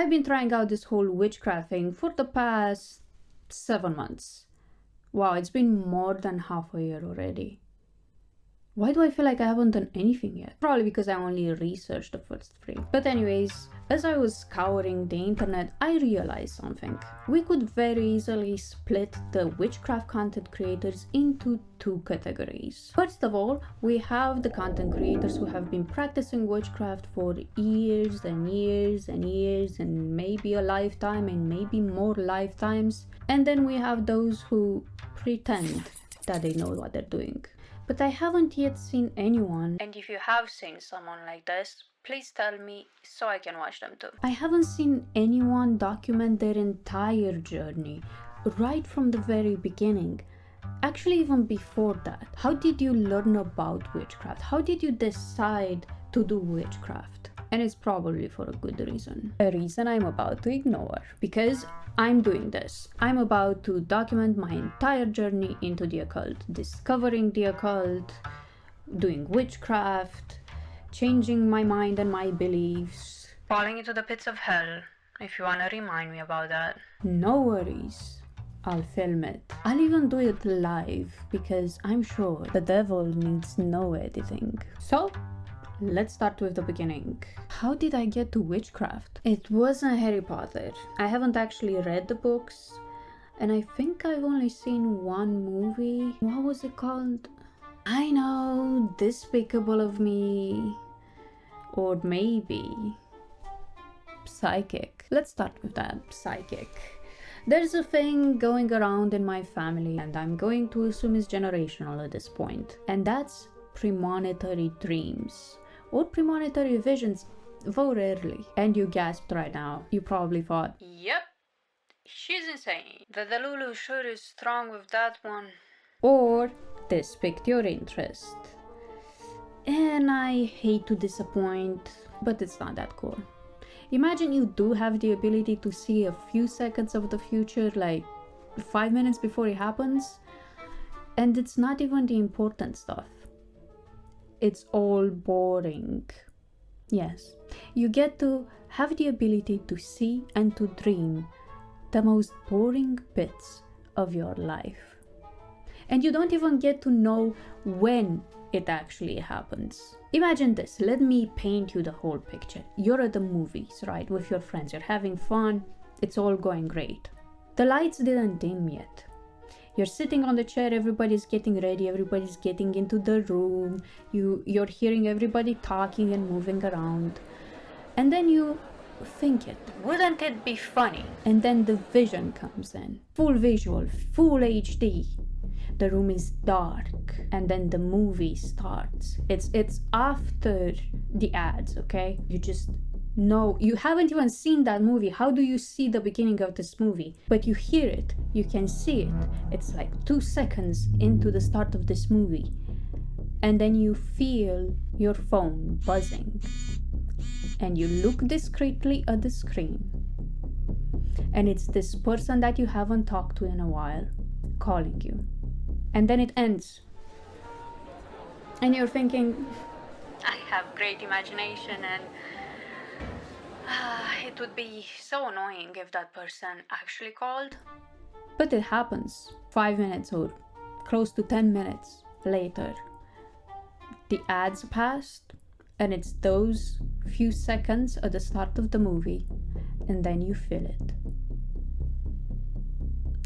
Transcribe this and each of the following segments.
I've been trying out this whole witchcraft thing for the past 7 months. Wow, it's been more than half a year already. Why do I feel like I haven't done anything yet? Probably because I only researched the first 3. But anyways, as I was scouring the internet, I realized something. We could very easily split the witchcraft content creators into 2 categories. First of all, we have the content creators who have been practicing witchcraft for years and years and years and maybe a lifetime and maybe more lifetimes. And then we have those who pretend that they know what they're doing. But I haven't yet seen anyone, and if you have seen someone like this, please tell me so I can watch them too. I haven't seen anyone document their entire journey, right from the very beginning. Actually, even before that. How did you learn about witchcraft? How did you decide to do witchcraft? And it's probably for a good reason. A reason I'm about to ignore. Because I'm doing this. I'm about to document my entire journey into the occult, discovering the occult, doing witchcraft, changing my mind and my beliefs, falling into the pits of hell, if you wanna remind me about that. No worries. I'll film it. I'll even do it live because I'm sure the devil needs no editing. So, let's start with the beginning. How did I get to witchcraft? It wasn't Harry Potter. I haven't actually read the books, and I think I've only seen one movie. What was it called? I know, Despicable of Me. Or maybe Psychic. Let's start with that, Psychic. There's a thing going around in my family, and I'm going to assume it's generational at this point, and that's premonitory dreams. Or premonitory visions, vote early. And you gasped right now. You probably thought, yep, she's insane. The Delulu sure is strong with that one. Or this piqued your interest. And I hate to disappoint, but it's not that cool. Imagine you do have the ability to see a few seconds of the future, like 5 minutes before it happens, and it's not even the important stuff. It's all boring. Yes, you get to have the ability to see and to dream the most boring bits of your life. And you don't even get to know when it actually happens. Imagine this, let me paint you the whole picture. You're at the movies, right, with your friends, you're having fun, it's all going great. The lights didn't dim yet. You're sitting on the chair, everybody's getting ready, everybody's getting into the room, you're hearing everybody talking and moving around. And then you think it, wouldn't it be funny? And then the vision comes in. Full visual, full HD. The room is dark, and then the movie starts. It's after the ads, okay? You just know, you haven't even seen that movie. How do you see the beginning of this movie? But you hear it, you can see it. It's like 2 seconds into the start of this movie. And then you feel your phone buzzing. And you look discreetly at the screen. And it's this person that you haven't talked to in a while calling you. And then it ends. And you're thinking, I have great imagination and it would be so annoying if that person actually called. But it happens 5 minutes or close to 10 minutes later. The ads passed, and it's those few seconds at the start of the movie, and then you feel it.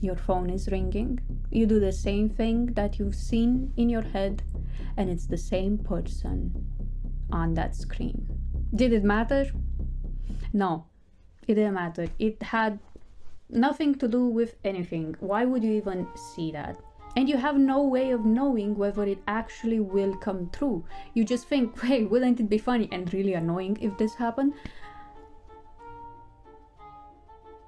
Your phone is ringing, you do the same thing that you've seen in your head, and it's the same person on that screen. Did it matter? No, it didn't matter. It had nothing to do with anything. Why would you even see that? And you have no way of knowing whether it actually will come true. You just think, hey, wouldn't it be funny and really annoying if this happened?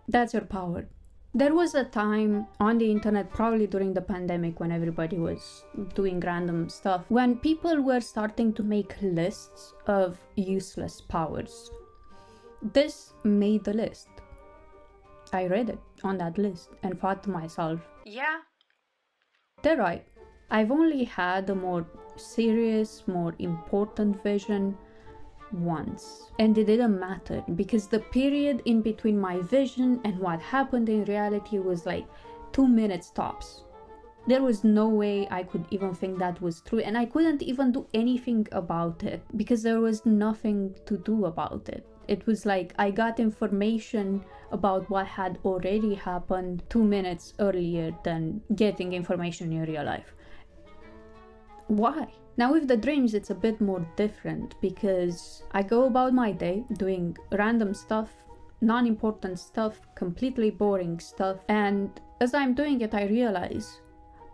That's your power. There was a time on the internet, probably during the pandemic when everybody was doing random stuff, when people were starting to make lists of useless powers. This made the list. I read it on that list and thought to myself, yeah, they're right. I've only had a more serious, more important vision, once. And it didn't matter because the period in between my vision and what happened in reality was like 2 minutes tops. There was no way I could even think that was true, and I couldn't even do anything about it because there was nothing to do about it. It was like I got information about what had already happened 2 minutes earlier than getting information in real life. Why? Now with the dreams it's a bit more different because I go about my day doing random stuff, non-important stuff, completely boring stuff, and as I'm doing it I realize,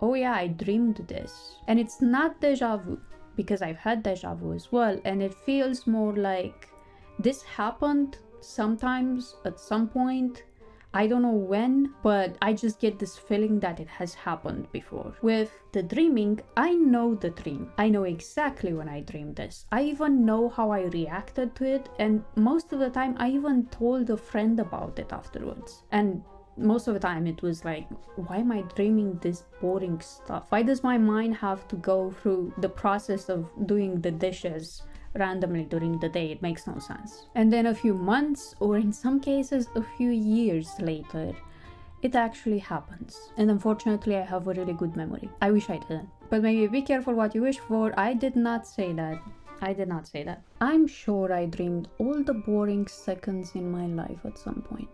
oh yeah, I dreamed this. And it's not deja vu, because I've had deja vu as well, and it feels more like this happened sometimes at some point. I don't know when, but I just get this feeling that it has happened before. With the dreaming, I know the dream. I know exactly when I dreamed this. I even know how I reacted to it, and most of the time I even told a friend about it afterwards. And most of the time it was like, why am I dreaming this boring stuff? Why does my mind have to go through the process of doing the dishes randomly during the day? It makes no sense. And then a few months, or in some cases a few years later, it actually happens. And unfortunately I have a really good memory. I wish I didn't. But maybe be careful what you wish for. I did not say that. I did not say that. I'm sure I dreamed all the boring seconds in my life at some point.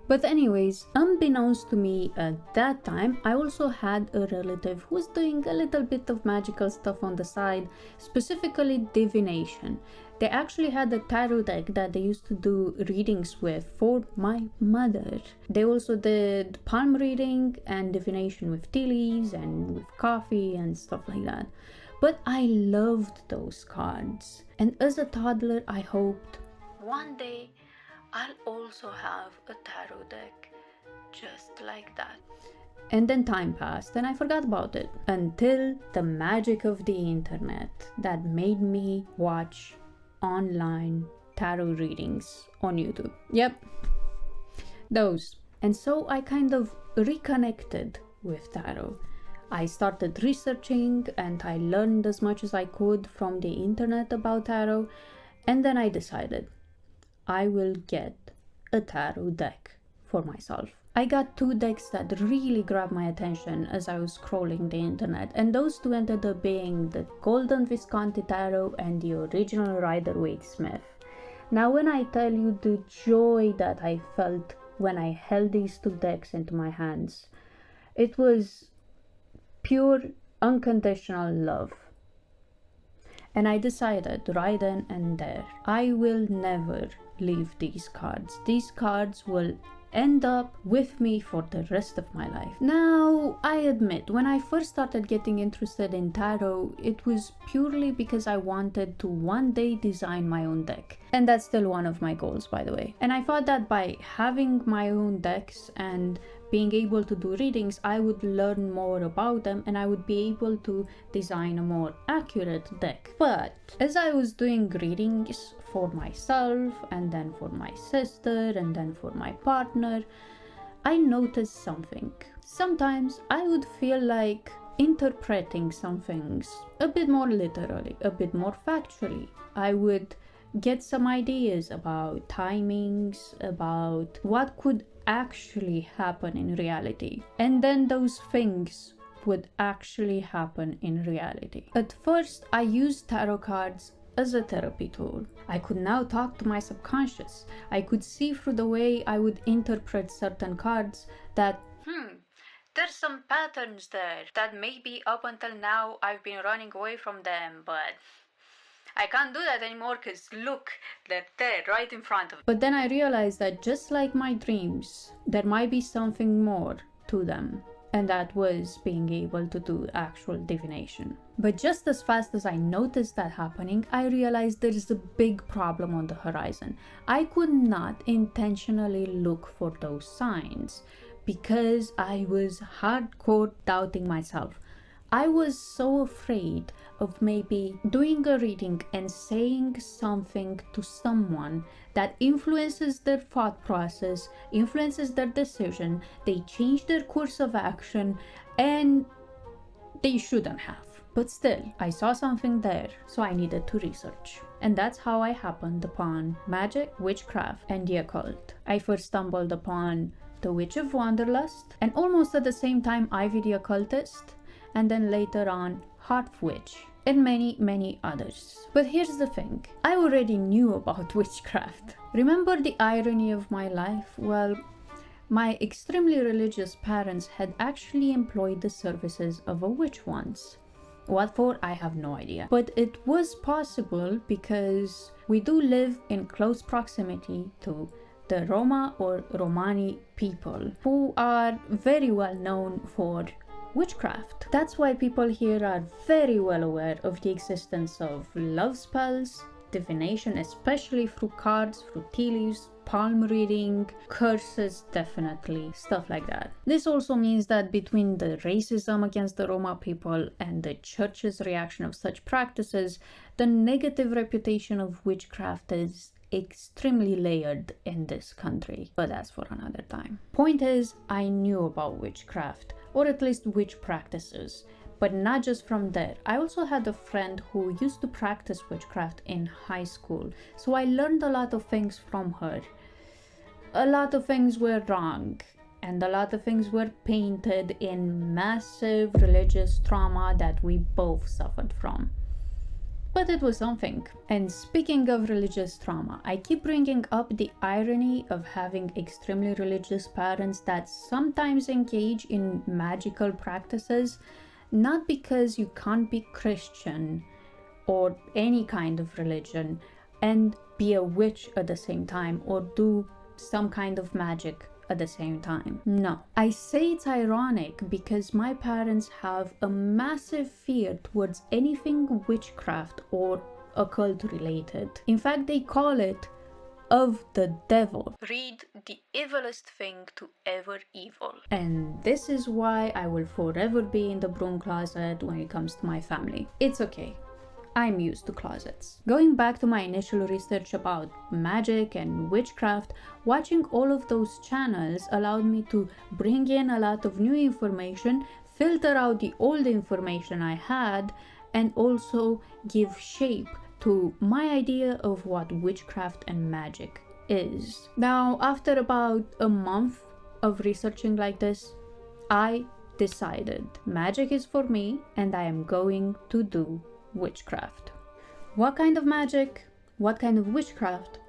But anyways, unbeknownst to me at that time, I also had a relative who was doing a little bit of magical stuff on the side, specifically divination. They actually had a tarot deck that they used to do readings with for my mother. They also did palm reading and divination with tea leaves and with coffee and stuff like that. But I loved those cards. And as a toddler, I hoped one day I'll also have a tarot deck just like that. And then time passed and I forgot about it until the magic of the internet that made me watch online tarot readings on YouTube. Yep, those. And so I kind of reconnected with tarot. I started researching and I learned as much as I could from the internet about tarot, and then I decided I will get a tarot deck for myself. I got 2 decks that really grabbed my attention as I was scrolling the internet, and those 2 ended up being the Golden Visconti Tarot and the original Rider-Waite Smith. Now when I tell you the joy that I felt when I held these 2 decks into my hands, it was pure, unconditional love. And I decided right then and there, I will never leave these cards. These cards will end up with me for the rest of my life. Now, I admit, when I first started getting interested in tarot, it was purely because I wanted to one day design my own deck. And that's still one of my goals, by the way. And I thought that by having my own decks and being able to do readings, I would learn more about them and I would be able to design a more accurate deck. But as I was doing readings for myself and then for my sister and then for my partner, I noticed something. Sometimes I would feel like interpreting some things a bit more literally, a bit more factually. I would get some ideas about timings, about what could actually happen in reality, and then those things would actually happen in reality. At first, I used tarot cards as a therapy tool. I could now talk to my subconscious. I could see through the way I would interpret certain cards that, there's some patterns there that maybe up until now I've been running away from them, but I can't do that anymore because look, they're there right in front of me. But then I realized that just like my dreams, there might be something more to them. And that was being able to do actual divination. But just as fast as I noticed that happening, I realized there is a big problem on the horizon. I could not intentionally look for those signs because I was hardcore doubting myself. I was so afraid of maybe doing a reading and saying something to someone that influences their thought process, influences their decision, they change their course of action, and they shouldn't have. But still, I saw something there, so I needed to research. And that's how I happened upon magic, witchcraft, and the occult. I first stumbled upon the Witch of Wonderlust, and almost at the same time Ivy the Occultist, and then later on Hearth Witch, and many others. But here's the thing, I already knew about witchcraft. Remember the irony of my life? Well, my extremely religious parents had actually employed the services of a witch once. What for, I have no idea. But it was possible because we do live in close proximity to the Roma or Romani people, who are very well known for witchcraft. That's why people here are very well aware of the existence of love spells, divination, especially through cards, through tea leaves, palm reading, curses, definitely, stuff like that. This also means that between the racism against the Roma people and the church's reaction of such practices, the negative reputation of witchcraft is extremely layered in this country, but that's for another time. Point is, I knew about witchcraft, or at least witch practices, but not just from there. I also had a friend who used to practice witchcraft in high school, so I learned a lot of things from her. A lot of things were wrong, and a lot of things were painted in massive religious trauma that we both suffered from. But it was something. And speaking of religious trauma, I keep bringing up the irony of having extremely religious parents that sometimes engage in magical practices, not because you can't be Christian or any kind of religion and be a witch at the same time, or do some kind of magic at the same time. No. I say it's ironic because my parents have a massive fear towards anything witchcraft or occult related. In fact, they call it of the devil. Read the evilest thing to ever evil. And this is why I will forever be in the broom closet when it comes to my family. It's okay. I'm used to closets. Going back to my initial research about magic and witchcraft, watching all of those channels allowed me to bring in a lot of new information, filter out the old information I had, and also give shape to my idea of what witchcraft and magic is. Now, after about a month of researching like this, I decided magic is for me and I am going to do witchcraft. What kind of magic? What kind of witchcraft?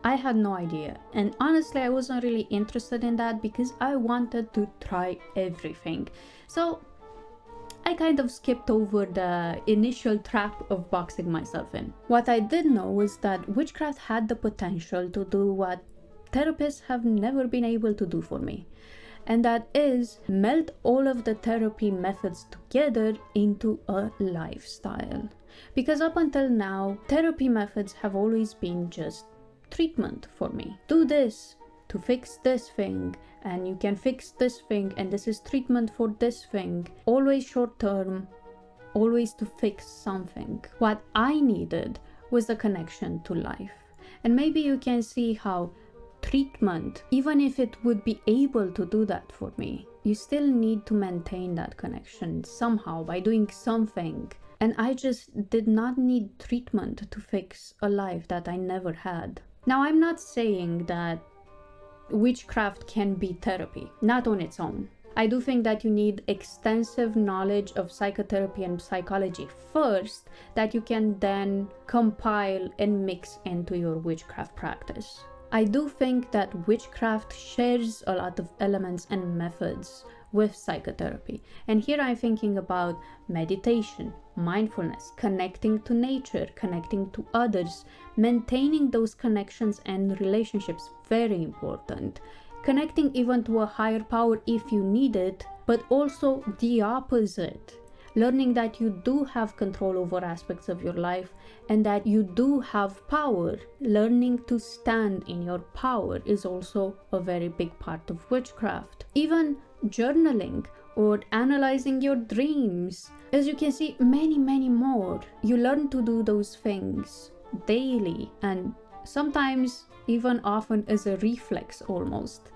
I had no idea, and honestly I wasn't really interested in that because I wanted to try everything. So I kind of skipped over the initial trap of boxing myself in. What I did know was that witchcraft had the potential to do what therapists have never been able to do for me, and that is melt all of the therapy methods together into a lifestyle. Because up until now, therapy methods have always been just treatment for me. Do this to fix this thing, and you can fix this thing, and this is treatment for this thing. Always short term, always to fix something. What I needed was a connection to life. And maybe you can see how treatment, even if it would be able to do that for me, you still need to maintain that connection somehow by doing something. And I just did not need treatment to fix a life that I never had. Now, I'm not saying that witchcraft can be therapy, not on its own. I do think that you need extensive knowledge of psychotherapy and psychology first, that you can then compile and mix into your witchcraft practice. I do think that witchcraft shares a lot of elements and methods with psychotherapy. And here I'm thinking about meditation, mindfulness, connecting to nature, connecting to others, maintaining those connections and relationships, very important. Connecting even to a higher power if you need it, but also the opposite. Learning that you do have control over aspects of your life and that you do have power. Learning to stand in your power is also a very big part of witchcraft. Even journaling or analyzing your dreams. As you can see, many more. You learn to do those things daily, and sometimes even often as a reflex almost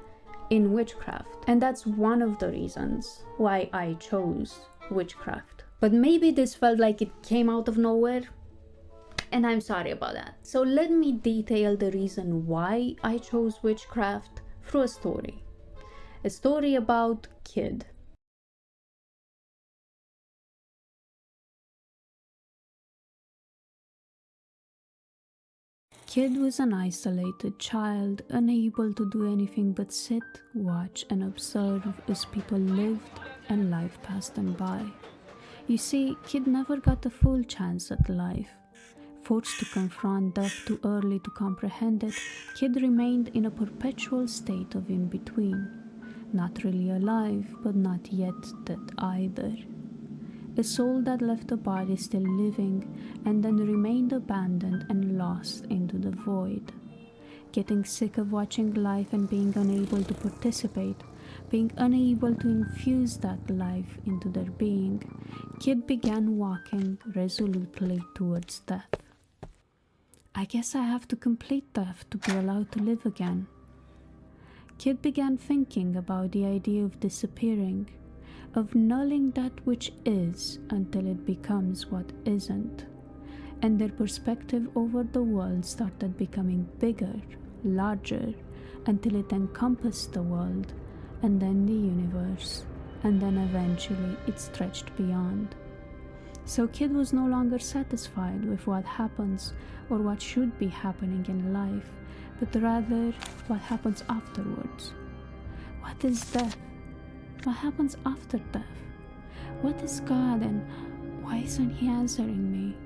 in witchcraft. And that's one of the reasons why I chose witchcraft. But maybe this felt like it came out of nowhere. And I'm sorry about that. So let me detail the reason why I chose witchcraft through a story. A story about Kid. Kid was an isolated child, unable to do anything but sit, watch, and observe as people lived and life passed them by. You see, Kid never got a full chance at life. Forced to confront death too early to comprehend it, Kid remained in a perpetual state of in-between. Not really alive, but not yet dead either. A soul that left the body still living and then remained abandoned and lost into the void. Getting sick of watching life and being unable to participate, being unable to infuse that life into their being, Kid began walking resolutely towards death. I guess I have to complete death to be allowed to live again. Kid began thinking about the idea of disappearing, of nulling that which is until it becomes what isn't, and their perspective over the world started becoming bigger, larger, until it encompassed the world, and then the universe, and then eventually it stretched beyond. So Kid was no longer satisfied with what happens or what should be happening in life, but rather what happens afterwards. What is death? What happens after death? What is God, and why isn't He answering me?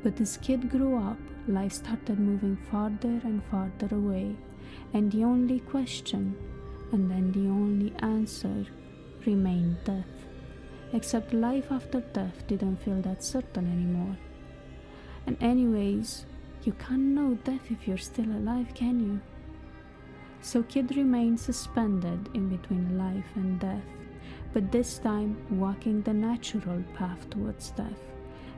But as Kid grew up, life started moving farther and farther away, and the only question, and then the only answer, remained death. Except life after death didn't feel that certain anymore. And anyways, you can't know death if you're still alive, can you? So Kid remained suspended in between life and death, but this time walking the natural path towards death,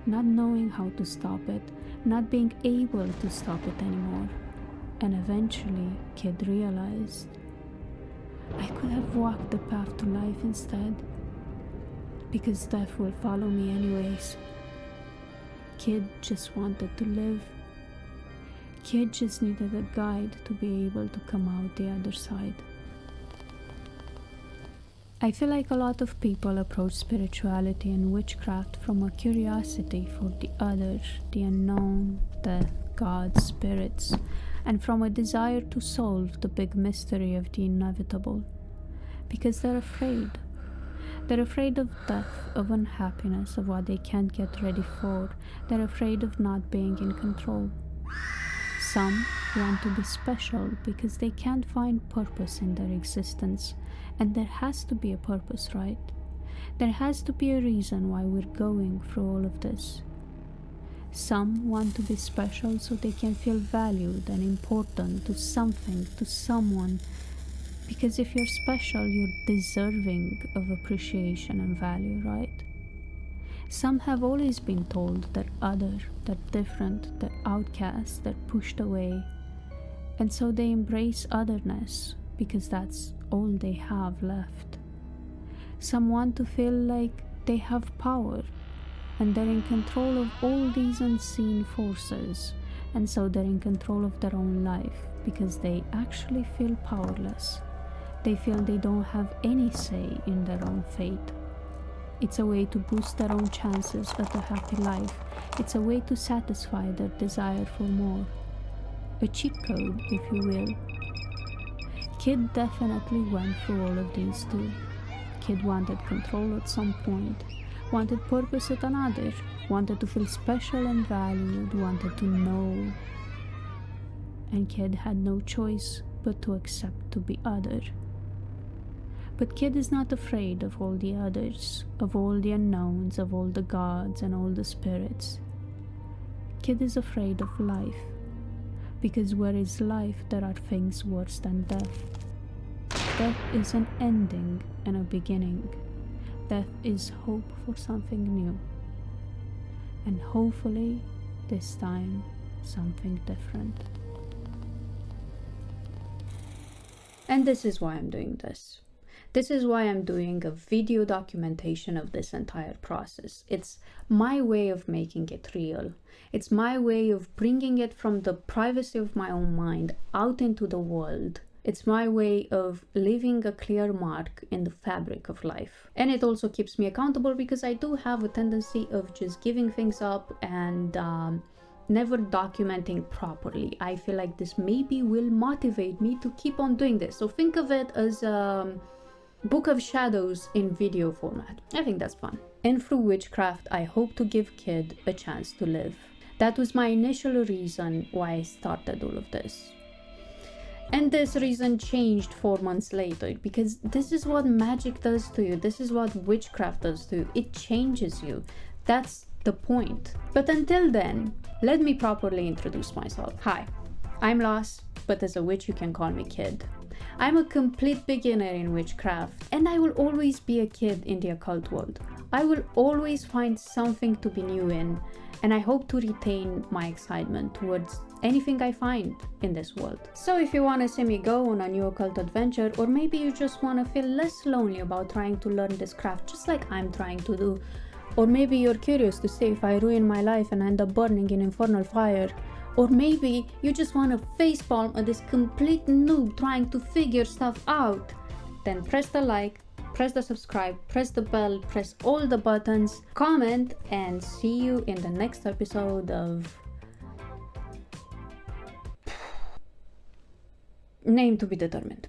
not knowing how to stop it, not being able to stop it anymore. And eventually, Kid realized, I could have walked the path to life instead, because death will follow me anyways. Kid just wanted to live. Kid just needed a guide to be able to come out the other side. I feel like a lot of people approach spirituality and witchcraft from a curiosity for the other, the unknown, death, God, spirits, and from a desire to solve the big mystery of the inevitable. Because they're afraid. They're afraid of death, of unhappiness, of what they can't get ready for. They're afraid of not being in control. Some want to be special because they can't find purpose in their existence, and there has to be a purpose, right? There has to be a reason why we're going through all of this. Some want to be special so they can feel valued and important to something, to someone, because if you're special, you're deserving of appreciation and value, right? Some have always been told they're other, they're different, they're outcasts, they're pushed away, and so they embrace otherness because that's all they have left. Some want to feel like they have power, and they're in control of all these unseen forces, and so they're in control of their own life because they actually feel powerless. They feel they don't have any say in their own fate. It's a way to boost their own chances at a happy life. It's a way to satisfy their desire for more. A cheat code, if you will. Kid definitely went through all of these too. Kid wanted control at some point, wanted purpose at another, wanted to feel special and valued, wanted to know. And Kid had no choice but to accept to be other. But Kid is not afraid of all the others, of all the unknowns, of all the gods and all the spirits. Kid is afraid of life, because where is life, there are things worse than death. Death is an ending and a beginning. Death is hope for something new. And hopefully, this time, something different. And this is why I'm doing this. This is why I'm doing a video documentation of this entire process. It's my way of making it real. It's my way of bringing it from the privacy of my own mind out into the world. It's my way of leaving a clear mark in the fabric of life. And it also keeps me accountable because I do have a tendency of just giving things up and never documenting properly. I feel like this maybe will motivate me to keep on doing this. So think of it as a book of shadows in video format. I think that's fun. And through witchcraft, I hope to give kid a chance to live. That was my initial reason why I started all of this. And this reason changed 4 months later, because this is what magic does to you. This is what witchcraft does to you. It changes you. That's the point. But until then, let me properly introduce myself. Hi, I'm Las, but as a witch you can call me Kid. I'm a complete beginner in witchcraft, and I will always be a kid in the occult world. I will always find something to be new in, and I hope to retain my excitement towards anything I find in this world. So if you want to see me go on a new occult adventure, or maybe you just want to feel less lonely about trying to learn this craft just like I'm trying to do, or maybe you're curious to see if I ruin my life and end up burning in infernal fire, or maybe you just want to facepalm at this complete noob trying to figure stuff out, then press the like, press the subscribe, press the bell, press all the buttons, comment, and see you in the next episode of... Name to be determined.